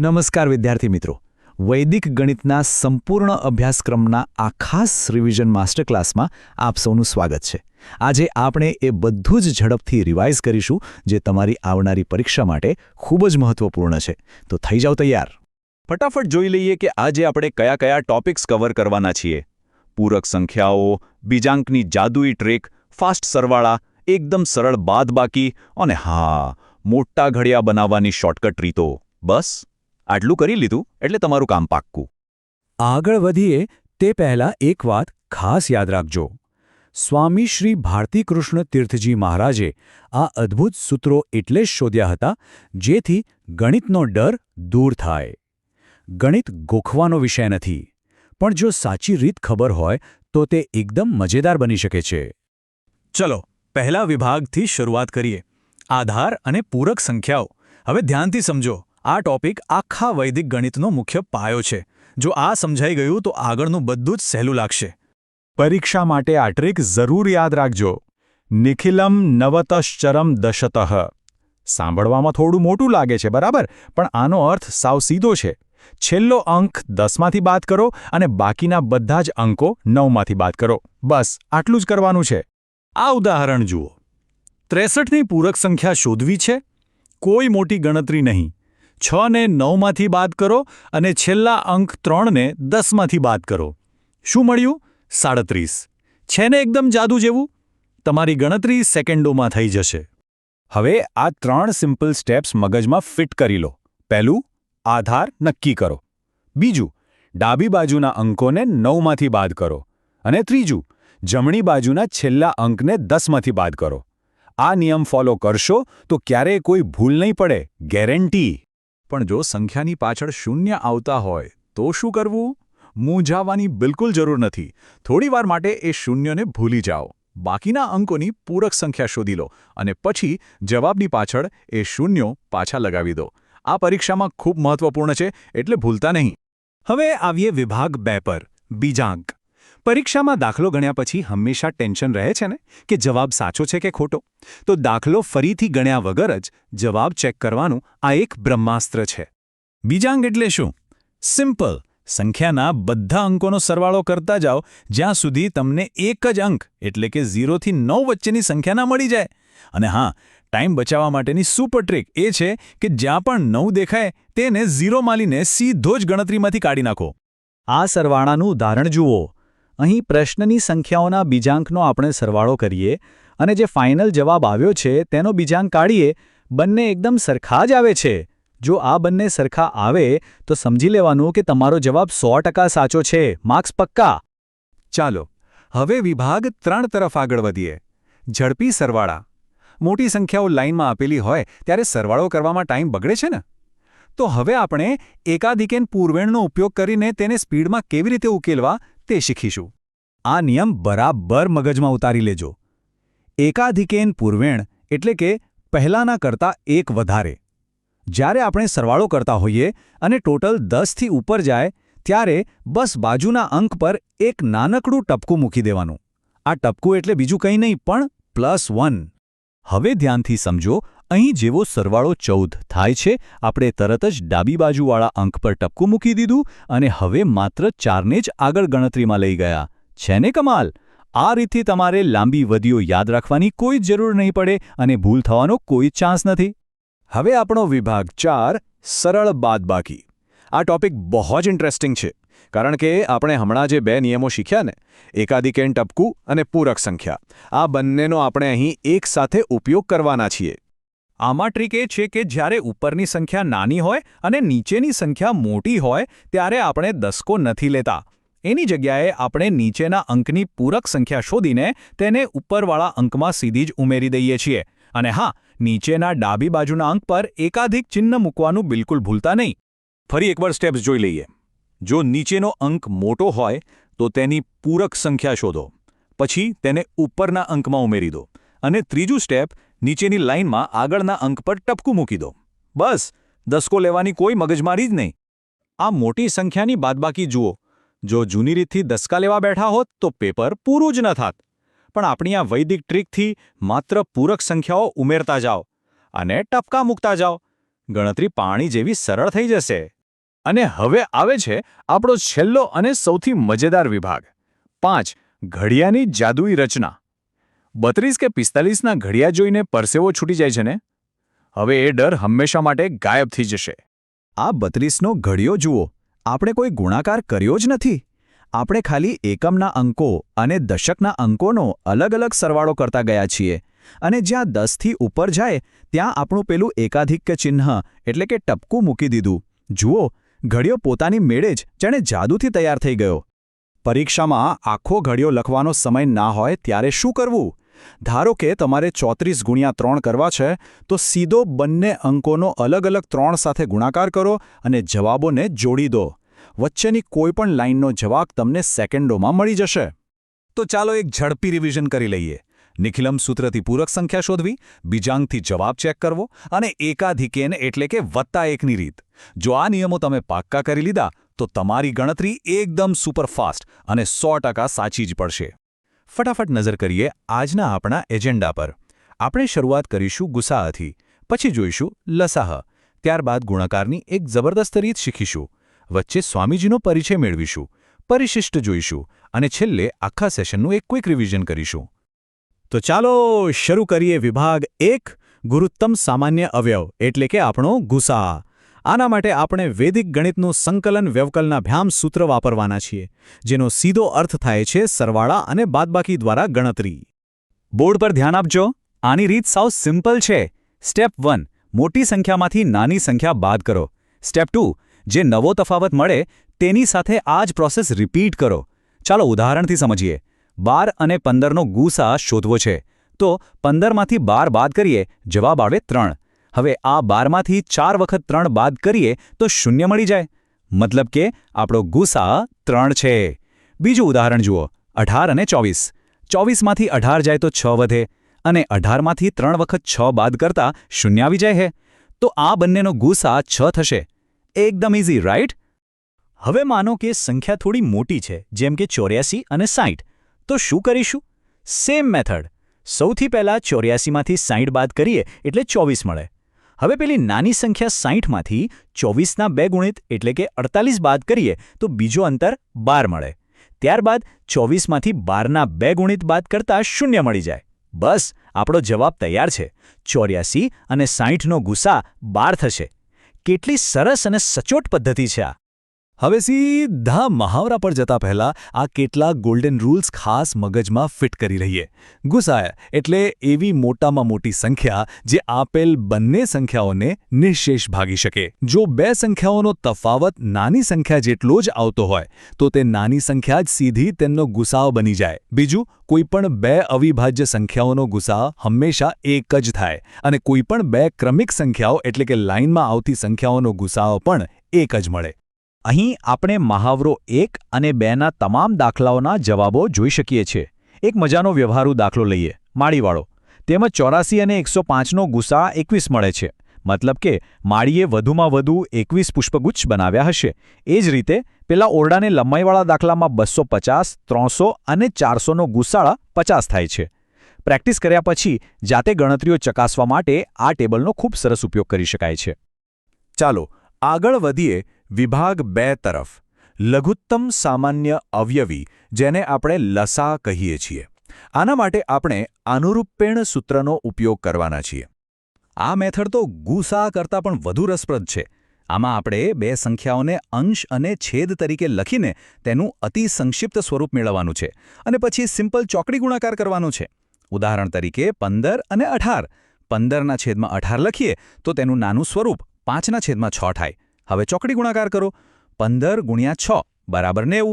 નમસ્કાર વિદ્યાર્થી મિત્રો, વૈદિક ગણિતના સંપૂર્ણ અભ્યાસક્રમના આ ખાસ રિવિઝન માસ્ટર ક્લાસમાં આપ સૌનું સ્વાગત છે. આજે આપણે એ બધું જ ઝડપથી રિવાઇઝ કરીશું જે તમારી આવનારી પરીક્ષા માટે ખૂબ જ મહત્વપૂર્ણ છે. તો થઈ જાઓ તૈયાર. ફટાફટ જોઈ લઈએ કે આજે આપણે કયા કયા ટોપિક્સ કવર કરવાના છીએ. પૂરક સંખ્યાઓ, બીજાંકની જાદુઈ ટ્રીક, ફાસ્ટ સરવાળા, એકદમ સરળ બાદબાકી અને હા, મોટા ઘડિયા બનાવવાની શોર્ટકટ રીતો. બસ આટલું કરી લીધું એટલે તમારું કામ પાક્કું. આગળ વધીએ તે પહેલાં એક વાત ખાસ યાદ રાખજો. સ્વામી શ્રી ભારતીકૃષ્ણ તીર્થજી મહારાજે આ અદ્ભુત સૂત્રો એટલે જ શોધ્યા હતા જેથી ગણિતનો ડર દૂર થાય. ગણિત ગોખવાનો વિષય નથી, પણ જો સાચી રીત ખબર હોય તો તે એકદમ મજેદાર બની શકે છે. ચલો પહેલા વિભાગથી શરૂઆત કરીએ. આધાર અને પૂરક સંખ્યાઓ. હવે ધ્યાનથી સમજો, આ ટોપિક આખા વૈદિક ગણિતનો મુખ્ય પાયો છે. જો આ સમજાઈ ગયું તો આગળનું બધું જ સહેલું લાગશે. પરીક્ષા માટે આ ટ્રીક જરૂર યાદ રાખજો. નિખિલમ નવતશ્ચરમ દશતઃ. સાંભળવામાં થોડું મોટું લાગે છે, બરાબર, પણ આનો અર્થ સાવ સીધો છે. છેલ્લો અંક 10માંથી બાદ કરો અને બાકીના બધા જ અંકો 9માંથી બાદ કરો. બસ આટલું જ કરવાનું છે. આ ઉદાહરણ જુઓ. 63ની પૂરક સંખ્યા શોધવી છે. કોઈ મોટી ગણતરી નહીં. 6ને 9માંથી બાદ કરો અને છેલ્લા અંક 3ને 10માંથી બાદ કરો. શું મળ્યું? 37. છે ને એકદમ જાદુ જેવું? તમારી ગણતરી સેકન્ડોમાં થઈ જશે. હવે આ 3 સિમ્પલ સ્ટેપ્સ મગજમાં ફિટ કરી લો. પહેલું, આધાર નક્કી કરો. બીજું, ડાબી બાજુના અંકોને 9માંથી બાદ કરો. અને ત્રીજું, જમણી બાજુના છેલ્લા અંકને 10માંથી બાદ કરો. આ નિયમ ફોલો કરશો તો ક્યારેય કોઈ ભૂલ નહીં પડે, ગેરંટી. પણ જો સંખ્યાની પાછળ શૂન્ય આવતા હોય તો શું કરવું? મૂંઝાવાની બિલકુલ જરૂર નથી. થોડીવાર માટે એ શૂન્યને ભૂલી જાઓ. બાકીના અંકોની પૂરક સંખ્યા શોધી લો અને પછી જવાબની પાછળ એ શૂન્યો પાછા લગાવી દો. આ પરીક્ષામાં ખૂબ મહત્વપૂર્ણ છે, એટલે ભૂલતા નહીં. હવે આવીએ વિભાગ 2 પર, બીજાંક. પરીક્ષામાં દાખલો ગણ્યા પછી હંમેશા ટેન્શન રહે છે ને કે જવાબ સાચો છે કે ખોટો. તો દાખલો ફરીથી ગણ્યા વગર જ જવાબ ચેક કરવાનું આ એક બ્રહ્માસ્ત્ર છે. બીજાંક એટલે શું? સિમ્પલ. સંખ્યાના બધા અંકોનો સરવાળો કરતા જાઓ જ્યાં સુધી તમને એક જ અંક એટલે કે 0 થી 9 વચ્ચેની સંખ્યા ના મળી જાય. અને હા, ટાઈમ બચાવવા માટેની સુપર ટ્રીક એ છે કે જ્યાં પણ 9 દેખાય તેને 0 માલીને સીધો જ ગણતરીમાંથી કાઢી નાખો. આ સરવાળાનું ઉદાહરણ જુઓ. અહીં પ્રશ્નની સંખ્યાઓના બીજાંકનો આપણે સરવાળો કરીએ અને જે ફાઇનલ જવાબ આવ્યો છે તેનો બીજાંક કાઢીએ. બંને એકદમ સરખા જ આવે છે. જો આ બંને સરખા આવે તો સમજી લેવાનું કે તમારો જવાબ 100% સાચો છે. માર્ક્સ પક્કા. ચાલો હવે વિભાગ 3 તરફ આગળ વધીએ. ઝડપી સરવાળા. મોટી સંખ્યાઓ લાઇનમાં આપેલી હોય ત્યારે સરવાળો કરવામાં ટાઈમ બગડે છે ને? તો હવે આપણે એકાધિકેન પૂર્વેણનો ઉપયોગ કરીને તેને સ્પીડમાં કેવી રીતે ઉકેલવા તે શીખીશું. આ નિયમ બરાબર મગજમાં ઉતારી લેજો. એકાધિકેન પૂર્વેણ એટલે કે પહેલાના કરતાં એક વધારે. જ્યારે આપણે સરવાળો કરતા હોઈએ અને ટોટલ 10થી ઉપર જાય ત્યારે બસ બાજુના અંક પર એક નાનકડું ટપકું મૂકી દેવાનું. આ ટપકું એટલે બીજું કંઈ નહીં પણ +1. હવે ધ્યાનથી સમજો. અહીં જેવો સરવાળો 14 થાય છે, આપણે તરત જ ડાબી બાજુવાળા અંક પર ટપકું મૂકી દીધું અને હવે માત્ર 4ને જ આગળ ગણતરીમાં લઈ ગયા. છે ને કમાલ? આ રીતથી તમારે લાંબી વધીઓ યાદ રાખવાની કોઈ જરૂર નહીં પડે અને ભૂલ થવાનો કોઈ ચાન્સ નથી. હવે આપણો વિભાગ 4, સરળ બાદબાકી. આ ટોપિક બહુ જ ઇન્ટરેસ્ટિંગ છે, કારણ કે આપણે હમણાં જે 2 નિયમો શીખ્યા ને, એકાધિકેન ટપકું અને પૂરક સંખ્યા, આ બંનેનો આપણે અહીં એકસાથે ઉપયોગ કરવાના છીએ. આમાં ટ્રીક એ છે કે જ્યારે ઉપરની સંખ્યા નાની હોય અને નીચેની સંખ્યા મોટી હોય ત્યારે આપણે દસકો નથી લેતા. એની જગ્યાએ આપણે નીચેના અંકની પૂરક સંખ્યા શોધીને તેને ઉપરવાળા અંકમાં સીધી જ ઉમેરી દઈએ છીએ. અને હા, નીચેના ડાબી બાજુના અંક પર એકાધિક ચિહ્ન મૂકવાનું બિલકુલ ભૂલતા નહીં. ફરી એકવાર સ્ટેપ્સ જોઈ લઈએ. જો નીચેનો અંક મોટો હોય તો તેની પૂરક સંખ્યા શોધો, પછી તેને ઉપરના અંકમાં ઉમેરી દો અને ત્રીજું સ્ટેપ, નીચેની લાઇનમાં આગળના અંક પર ટપકું મૂકી દો. બસ દસકો લેવાની કોઈ મગજમારી જ નહીં. આ મોટી સંખ્યાની બાદબાકી જુઓ. જો જૂની રીતથી દસકા લેવા બેઠા હોત તો પેપર પૂરું જ ન થાત. પણ આપણી આ વૈદિક ટ્રીકથી માત્ર પૂરક સંખ્યાઓ ઉમેરતા જાઓ અને ટપકા મૂકતા જાઓ. ગણતરી પાણી જેવી સરળ થઈ જશે. અને હવે આવે છે આપણો છેલ્લો અને સૌથી મજેદાર વિભાગ 5. ઘડિયાની જાદુઈ રચના. 32 કે 45ના ઘડિયા જોઈને પરસેવો છૂટી જાય છે ને? હવે એ ડર હંમેશા માટે ગાયબ થઈ જશે. આ 32નો ઘડિયો જુઓ, આપણે કોઈ ગુણાકાર કર્યો જ નથી. આપણે ખાલી એકમના અંકો અને દશકના અંકોનો અલગ અલગ સરવાળો કરતા ગયા છીએ, અને જ્યાં 10થી ઉપર જાય ત્યાં આપણું પેલું એકાધિક ચિહ્ન એટલે કે ટપકું મૂકી દીધું. જુઓ, ઘડિયો પોતાની મેળે જ જાણે જાદુથી તૈયાર થઈ ગયો. પરીક્ષામાં આખો ઘડિયો લખવાનો સમય ના હોય ત્યારે શું કરવું? ધારો કે તમારે 34×3 કરવા છે, તો સીધો બંને અંકોનો અલગ અલગ 3 સાથે ગુણાકાર કરો અને જવાબોને જોડી દો. વચ્ચેની કોઈપણ લાઇનનો જવાબ તમને સેકન્ડોમાં મળી જશે. તો ચાલો એક ઝડપી રિવિઝન કરી લઈએ. નિખિલમ સૂત્રથી પૂરક સંખ્યા શોધવી, બીજાંકથી જવાબ ચેક કરવો અને એકાધિકેન એટલે કે +1ની રીત. જો આ નિયમો તમે પાક્કા કરી લીધા તો તમારી ગણતરી એકદમ સુપરફાસ્ટ અને 100% સાચી જ પડશે. ફટાફટ નજર કરીએ આજના આપણા એજન્ડા પર. આપણે શરૂઆત કરીશું ગુસાઅથી, પછી જોઈશું લસાઅ, ત્યારબાદ ગુણાકારની એક જબરદસ્ત રીત શીખીશું, વચ્ચે સ્વામીજીનો પરિચય મેળવીશું, પરિશિષ્ટ જોઈશું અને છેલ્લે આખા સેશનનું એક ક્વિક રિવિઝન કરીશું. તો ચાલો શરૂ કરીએ વિભાગ 1, ગુરુત્તમ સામાન્ય અવયવ એટલે કે આપણો ગુસા. આના માટે આપણે વૈદિક ગણિતનું સંકલન વ્યવકલનાભ્યામ સૂત્ર વાપરવાના છીએ, જેનો સીધો અર્થ થાય છે સરવાળા અને બાદબાકી દ્વારા ગણતરી. બોર્ડ પર ધ્યાન આપજો. આની રીત સાવ સિમ્પલ છે. સ્ટેપ 1, મોટી સંખ્યામાંથી નાની સંખ્યા બાદ કરો. સ્ટેપ 2, જે નવો તફાવત મળે તેની સાથે આ જ પ્રોસેસ રિપીટ કરો. ચાલો ઉદાહરણથી સમજીએ. 12 અને 15નો ગુસા શોધવો છે, તો 15માંથી 12 બાદ કરીએ, જવાબ આવે 3. હવે આ 12માંથી 4 વખત 3 બાદ કરીએ તો 0 મળી જાય. મતલબ કે આપણો ગુસા 3 છે. બીજું ઉદાહરણ જુઓ, 18 અને 24. 24માંથી 18 જાય તો 6 વધે, અને 18માંથી 3 વખત 6 બાદ કરતા 0 આવી જાય. તો આ બંનેનો ગુસા 6 થશે. એકદમ ઇઝી, રાઈટ? હવે માનો કે સંખ્યા થોડી મોટી છે, જેમ કે 84 અને 60. તો શું કરીશું? Same method. સૌથી પહેલા 84માંથી 60 બાદ કરીએ એટલે 24 મળે. હવે પેલી નાની સંખ્યા 60માંથી 24ના 2 ગુણિત એટલે કે 48 બાદ કરીએ તો બીજો અંતર 12 મળે. ત્યારબાદ 24માંથી 12ના 2 ગુણિત બાદ કરતાં 0 મળી જાય. બસ, આપણો જવાબ તૈયાર છે. 84 અને 60નો ગુસા 12 થશે. કેટલી સરસ અને સચોટ પદ્ધતિ છે આ! હવે સીધા મહાવરા પર જતા પહેલા આ કેટલાક ગોલ્ડન રૂલ્સ ખાસ મગજમાં ફિટ કરી લઈએ. ગુસાઅ એટલે એવી મોટામાં મોટી સંખ્યા જે આપેલ બંને સંખ્યાઓને નિઃશેષ ભાગી શકે. જો બે સંખ્યાઓનો તફાવત નાની સંખ્યા જેટલો જ આવતો હોય તો તે નાની સંખ્યા જ સીધી તેમનો ગુસાઅ બની જાય. બીજું, કોઈપણ બે અવિભાજ્ય સંખ્યાઓનો ગુસાઅ હંમેશા એક જ થાય, અને કોઈપણ બે ક્રમિક સંખ્યાઓ એટલે કે લાઇનમાં આવતી સંખ્યાઓનો ગુસાઅ પણ એક જ મળે. અહીં આપણે મહાવરો 1 અને 2ના તમામ દાખલાઓના જવાબો જોઈ શકીએ છીએ. એક મજાનો વ્યવહારુ દાખલો લઈએ, માળીવાળો. તેમાં 84 અને 105નો ગુસા 21 મળે છે. મતલબ કે માળીએ વધુમાં વધુ 21 પુષ્પગુચ્છ બનાવ્યા હશે. એ જ રીતે પેલા ઓરડાને લંબાઈવાળા દાખલામાં 250, 300 અને 400નો ગુસાળા 50 થાય છે. પ્રેક્ટિસ કર્યા પછી જાતે ગણતરીઓ ચકાસવા માટે આ ટેબલનો ખૂબ સરસ ઉપયોગ કરી શકાય છે. ચાલો આગળ વધીએ વિભાગ 2 તરફ. લઘુત્તમ સામાન્ય અવયવી, જેને આપણે લસા કહીએ છીએ. આના માટે આપણે અનુરૂપેણ સૂત્રનો ઉપયોગ કરવાના છીએ. આ મેથડ તો ગુસા કરતાં પણ વધુ રસપ્રદ છે. આમાં આપણે બે સંખ્યાઓને અંશ અને છેદ તરીકે લખીને તેનું અતિ સંક્ષિપ્ત સ્વરૂપ મેળવવાનું છે, અને પછી સિમ્પલ ચોકડી ગુણાકાર કરવાનો છે. ઉદાહરણ તરીકે 15 અને 18. 15/18 લખીએ તો તેનું નાનું સ્વરૂપ 5/6 થાય. હવે ચોકડી ગુણાકાર કરો. 15 × 6 બરાબર 90.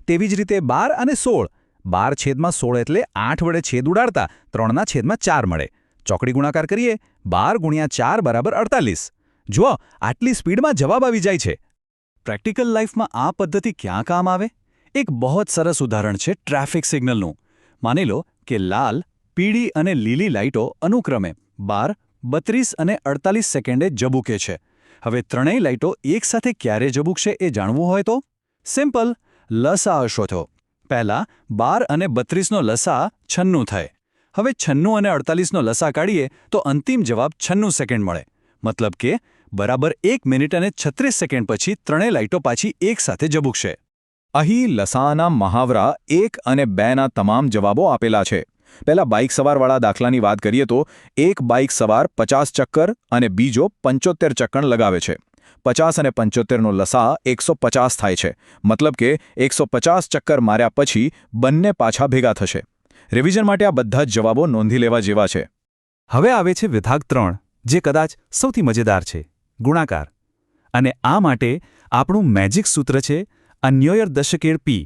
તેવી જ રીતે 12 અને 16. 12/16 એટલે 8 વડે છેદ ઉડાડતા 3/4 મળે. ચોકડી ગુણાકાર કરીએ. 12 × 4 બરાબર 48. જુઓ, આટલી સ્પીડમાં જવાબ આવી જાય છે. પ્રેક્ટિકલ લાઈફમાં આ પદ્ધતિ ક્યાં કામ આવે? એક બહુ જ સરસ ઉદાહરણ છે ટ્રાફિક સિગ્નલનું. માની લો કે લાલ, પીળી અને લીલી લાઇટો અનુક્રમે 12, 32 અને 48 સેકન્ડે ઝબૂકે છે. હવે ત્રણેય લાઇટો એકસાથે ક્યારે ઝબૂકશે એ જાણવું હોય તો સિમ્પલ, લસાઅ શોધો. પહેલા 12 અને 32નો લસાઅ 96 થાય. હવે 96 અને 48નો લસાઅ કાઢીએ તો અંતિમ જવાબ 96 સેકન્ડ મળે. મતલબ કે બરાબર 1 મિનિટ અને 36 સેકન્ડ પછી ત્રણેય લાઇટો પાછી એકસાથે ઝબૂકશે. અહીં લસાઅના મહાવરા 1 અને 2ના તમામ જવાબો આપેલા છે. પહેલા બાઇક સવારવાળા દાખલાની વાત કરીએ તો એક બાઇક સવાર 50 ચક્કર અને બીજો 75 ચક્કર લગાવે છે. 50 અને 75નો લસા 150 થાય છે. મતલબ કે 150 ચક્કર માર્યા પછી બંને પાછા ભેગા થશે. રિવિઝન માટે આ બધા જ જવાબો નોંધી લેવા જેવા છે. હવે આવે છે વિભાગ 3, જે કદાચ સૌથી મજેદાર છે, ગુણાકાર. અને આ માટે આપણું મેજિક સૂત્ર છે અન્યોયર દશકેળ પી.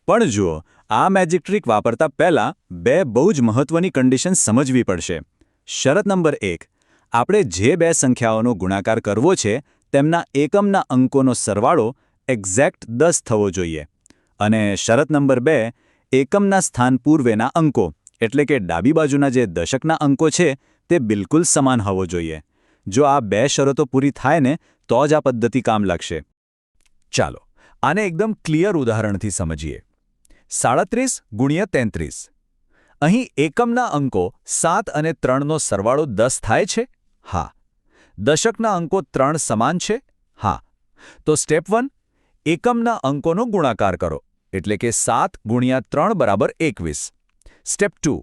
પણ જુઓ, આ મેજિક ટ્રીક વાપરતા પહેલાં બે બહુ જ મહત્વની કન્ડિશન સમજવી પડશે. શરત નંબર 1, આપણે જે બે સંખ્યાઓનો ગુણાકાર કરવો છે તેમના એકમના અંકોનો સરવાળો એક્ઝેક્ટ 10 થવો જોઈએ. અને શરત નંબર 2, એકમના સ્થાન પૂર્વેના અંકો એટલે કે ડાબી બાજુના જે દશકના અંકો છે તે બિલકુલ સમાન હોવો જોઈએ. જો આ બે શરતો પૂરી થાય ને તો જ આ પદ્ધતિ કામ લાગશે. ચાલો આને એકદમ ક્લિયર ઉદાહરણથી સમજીએ. 37 ગુણ્યા 33. અહીં એકમના અંકો 7 અને 3નો સરવાળો 10 થાય છે? હા. દશકના અંકો 3 સમાન છે? હા. તો સ્ટેપ 1, એકમના અંકોનો ગુણાકાર કરો એટલે કે 7 ગુણ્યા 3 બરાબર 21. સ્ટેપ 2,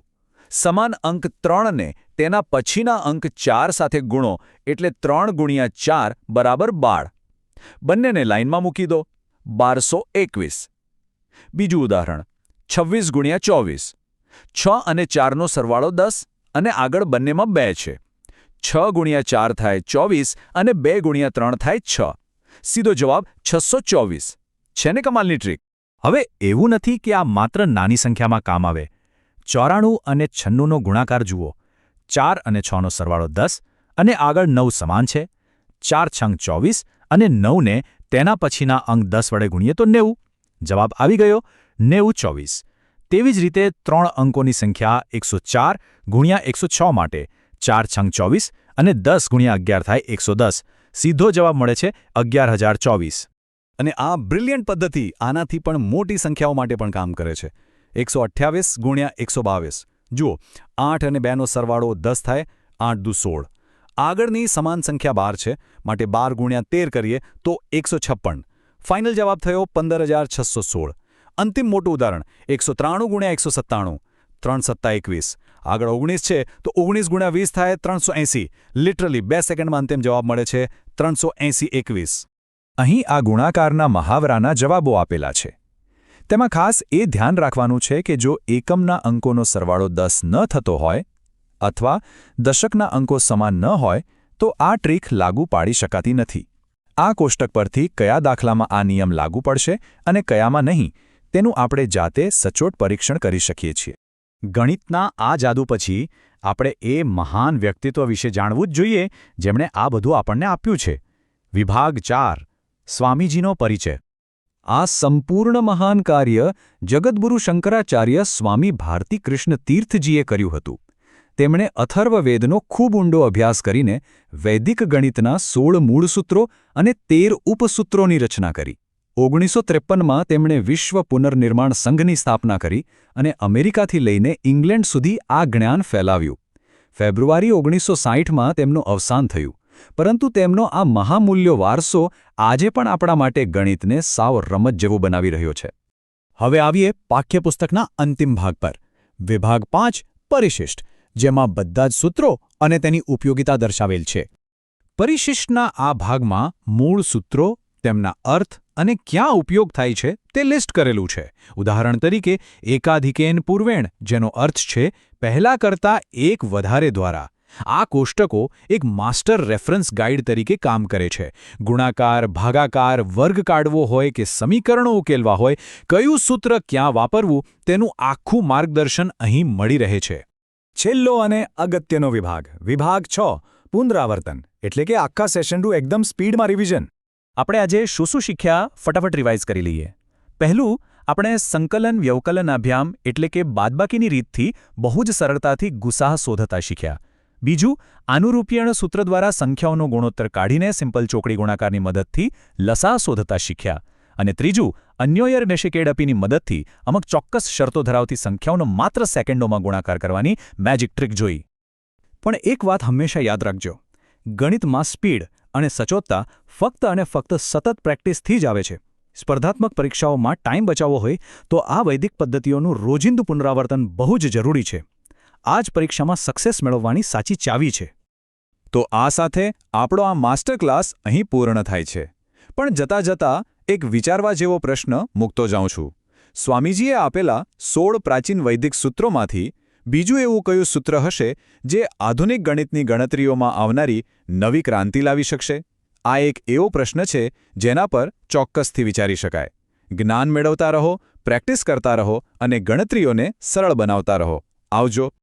સમાન અંક 3ને તેના પછીના અંક 4 સાથે ગુણો એટલે 3 ગુણ્યા 4 બરાબર 12. બંનેને લાઇનમાં મૂકી દો, 1221. બીજું ઉદાહરણ 26 ગુણ્યા 24. 6 અને 4નો સરવાળો 10 અને આગળ બંનેમાં 2 છે. 6 ગુણ્યા 4 થાય 24 અને 2 ગુણ્યા 3 થાય 6. સીધો જવાબ 624. છે ને કમાલની ટ્રીક? હવે એવું નથી કે આ માત્ર નાની સંખ્યામાં કામ આવે. 94 અને 96નો ગુણાકાર જુઓ. 4 અને 6નો સરવાળો 10 અને આગળ 9 સમાન છે. 4 છંગ 24 અને 9ને તેના પછીના અંક 10 વડે ગુણીએ તો 90. જવાબ આવી ગયો 9024. તેવી જ રીતે 3 અંકોની સંખ્યા 104 ગુણ્યા 106 માટે 4 છંગ 24 અને 10 ગુણ્યા 11 થાય 110. સીધો જવાબ મળે છે 11024. અને આ બ્રિલિયન્ટ પદ્ધતિ આનાથી પણ મોટી સંખ્યાઓ માટે પણ કામ કરે છે. 128 ગુણ્યા 122. જુઓ, 8 અને 2નો સરવાળો 10 થાય, 8 દુ 16. આગળની સમાન સંખ્યા 12 છે, માટે 12 ગુણ્યા 13 કરીએ તો 156. ફાઇનલ જવાબ થયો 15616. અંતિમ મોટું ઉદાહરણ 193 ગુણ્યા 197. 3 સત્તા 21. આગળ 19 છે તો 19 ગુણ્યા 20 થાય 380. લિટરલી 2 સેકન્ડમાં અંતિમ જવાબ મળે છે 38021. અહીં આ ગુણાકારના મહાવરાના જવાબો આપેલા છે. તેમાં ખાસ એ ધ્યાન રાખવાનું છે કે જો એકમના અંકોનો સરવાળો 10 ન થતો હોય અથવા દશકના અંકો સમાન ન હોય તો આ ટ્રીક લાગુ પાડી શકાતી નથી. આ કોષ્ટક પરથી કયા દાખલામાં આ નિયમ લાગુ પડશે અને કયામાં નહીં તેનું આપણે જાતે સચોટ પરીક્ષણ કરી શકીએ છીએ. ગણિતના આ જાદુ પછી આપણે એ મહાન વ્યક્તિત્વ વિશે જાણવું જ જોઈએ જેમણે આ બધું આપણને આપ્યું છે. વિભાગ 4, સ્વામીજીનો પરિચય. આ સંપૂર્ણ મહાન કાર્ય જગદગુરુ શંકરાચાર્ય સ્વામી ભારતી કૃષ્ણ તીર્થજીએ કર્યું હતું. તેમણે અથર્વવેદનો ખૂબ ઊંડો અભ્યાસ કરીને વૈદિક ગણિતના 16 મૂળ સૂત્રો અને 13 ઉપસૂત્રોની રચના કરી. 1953માં તેમણે વિશ્વ પુનર્નિર્માણ સંઘની સ્થાપના કરી અને અમેરિકાથી લઈને ઇંગ્લેન્ડ સુધી આ જ્ઞાન ફેલાવ્યું. ફેબ્રુઆરી 1960માં તેમનું અવસાન થયું, પરંતુ તેમનો આ મહામૂલ્ય વારસો આજે પણ આપણા માટે ગણિતને સાવ રમત જેવું બનાવી રહ્યો છે. હવે આવીએ પાઠ્યપુસ્તકના અંતિમ ભાગ પર. વિભાગ 5, પરિશિષ્ટ, જેમાં બધા જ સૂત્રો અને તેની ઉપયોગિતા દર્શાવેલ છે. પરિશિષ્ટના આ ભાગમાં મૂળ સૂત્રો, તેમના અર્થ અને ક્યાં ઉપયોગ થાય છે તે લિસ્ટ કરેલું છે. ઉદાહરણ તરીકે એકાધિકેન પૂર્વેણ, જેનો અર્થ છે પહેલા કરતાં એક વધારે દ્વારા. આ કોષ્ટકો એક માસ્ટર રેફરન્સ ગાઇડ તરીકે કામ કરે છે. ગુણાકાર, ભાગાકાર, વર્ગ કાઢવો હોય કે સમીકરણો ઉકેલવા હોય, કયું સૂત્ર ક્યાં વાપરવું તેનું આખું માર્ગદર્શન અહીં મળી રહે છે. છેલ્લો અને અગત્યનો વિભાગ, વિભાગ 6, પુનરાવર્તન, એટલે કે આખા સેશનનું એકદમ સ્પીડમાં રિવિઝન. આપણે આજે શું શીખ્યા ફટાફટ રિવાઇઝ કરી લઈએ. પહેલું, આપણે સંકલન વ્યવકલન અભ્યામ એટલે કે બાદબાકીની રીતથી બહુ જ સરળતાથી ગુસાહ શોધતા શીખ્યા. બીજું, આનુરૂપીય સૂત્ર દ્વારા સંખ્યાઓનો ગુણોત્તર કાઢીને સિમ્પલ ચોકડી ગુણાકારની મદદથી લસા શોધતા શીખ્યા. અને ત્રીજું, અન્યોયર ડેશિકેડઅપીની મદદથી અમુક ચોક્કસ શરતો ધરાવતી સંખ્યાઓનો માત્ર સેકન્ડોમાં ગુણાકાર કરવાની મેજિક ટ્રીક જોઈ. પણ એક વાત હંમેશા યાદ રાખજો, ગણિતમાં સ્પીડ અને સચોટતા ફક્ત અને ફક્ત સતત પ્રેક્ટિસથી જ આવે છે. સ્પર્ધાત્મક પરીક્ષાઓમાં ટાઈમ બચાવવો હોય તો આ વૈદિક પદ્ધતિઓનું રોજિંદુ પુનરાવર્તન બહુ જ જરૂરી છે. આ જ પરીક્ષામાં સક્સેસ મેળવવાની સાચી ચાવી છે. તો આ સાથે આપણો આ માસ્ટર ક્લાસ અહીં પૂર્ણ થાય છે. પણ જતાં જતાં એક વિચારવા જેવો પ્રશ્ન મૂકતો જાઉં છું. સ્વામીજીએ આપેલા 16 પ્રાચીન વૈદિક સૂત્રોમાંથી બીજું એવું કયું સૂત્ર હશે જે આધુનિક ગણિતની ગણતરીઓમાં આવનારી નવી ક્રાંતિ લાવી શકશે? આ એક એવો પ્રશ્ન છે જેના પર ચોક્કસથી વિચારી શકાય. જ્ઞાન મેળવતા રહો, પ્રેક્ટિસ કરતા રહો અને ગણતરીઓને સરળ બનાવતા રહો. આવજો.